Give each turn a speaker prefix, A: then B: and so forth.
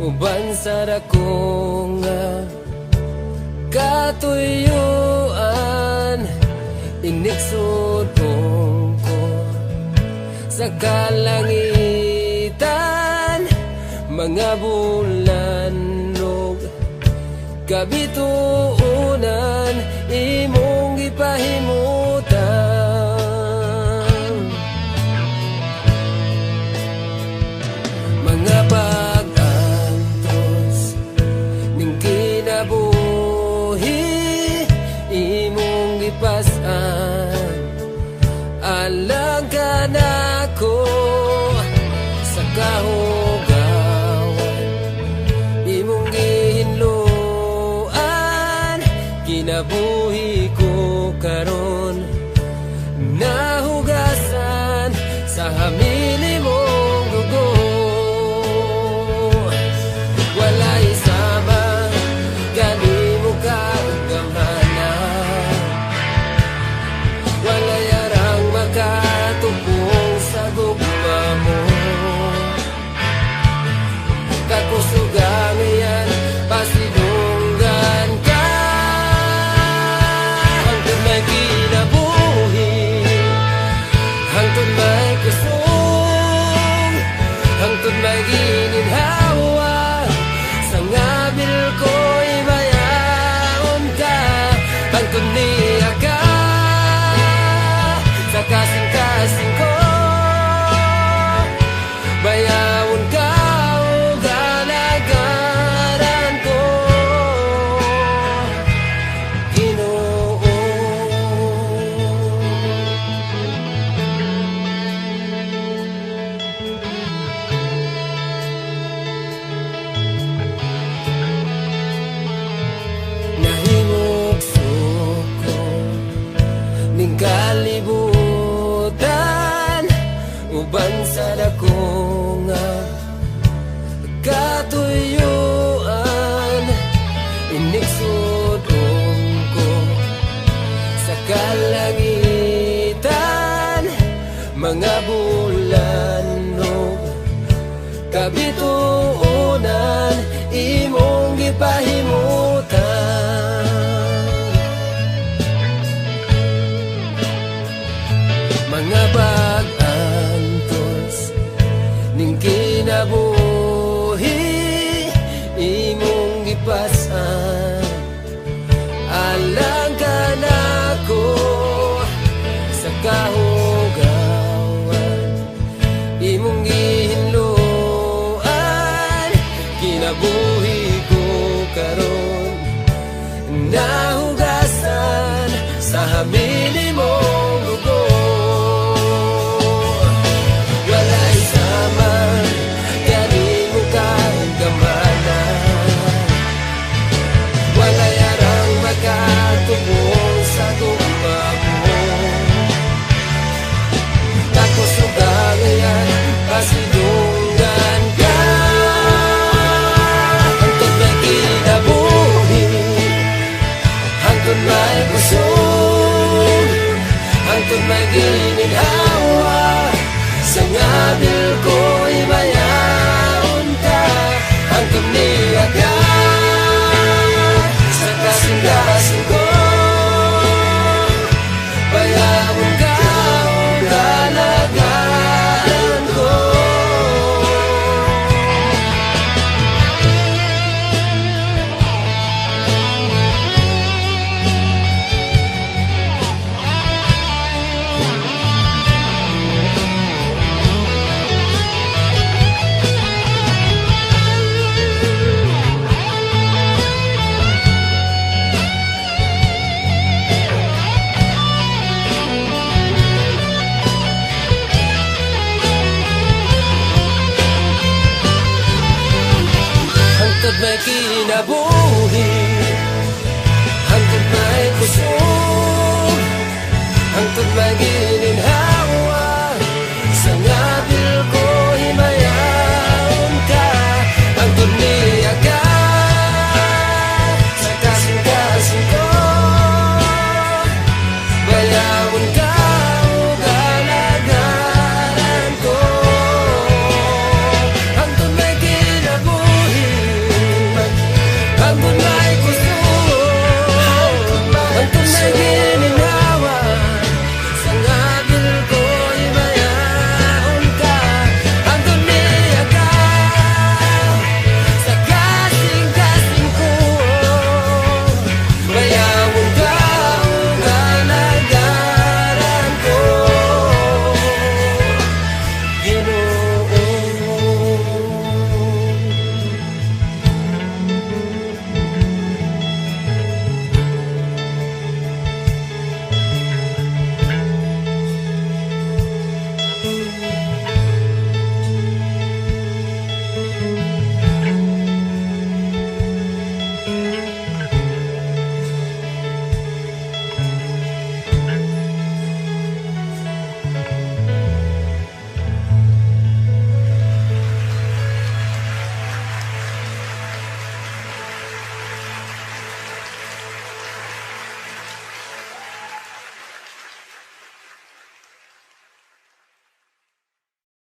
A: uban sa dakong katuyuan, inigsudong ko sa kalangitan, mga bulan-og kabituunan, imong gipahimutan. Mga pag-antos ning kinabuhi, imong gipas-an, alang ka nako sa kahugawan, imong gihinluan, kinabuhi ko karon nahugasan sa hamili mong dugo. Walay sama kanimo kagamhanan, walay arang makatupong sa gugma mo. Kakusugang iyan pasidunggan ka, hangtod may kinabuhi, hangtod may kusong, hangtod may gininhawa, sa ngabil ko'y bayaon ka, hangtod niya ka sa kasing-kasing ko, bayawon ka o galagaran ko, Ginoo. Nahimog suko ning kalibutan, uban sa dakong katuyuan, inigsudong ko sa kalangitan, mga bulan-og kabituunan, imong gipahimutan. Mga pag-antos ning kinabuhi, imong gipas-an, alang ka nako sa kahugawan, imong gihinluan, kinabuhi ko karon nahugasan sa hamili mong dugo. Walay sama kanimo kagamhanan, walay arang makatubong sa gugma mo. Kakusugang iyan pasidunggan ka, hangtod may kinabuhi, hangtod may kusog, hangtod may gininhawa, sa ngabil ko'y bayaon ka, hangtod niya ka sa kasing-kasing ko, bayawon ka o galagaran ko. Hangtod may kinabuhi,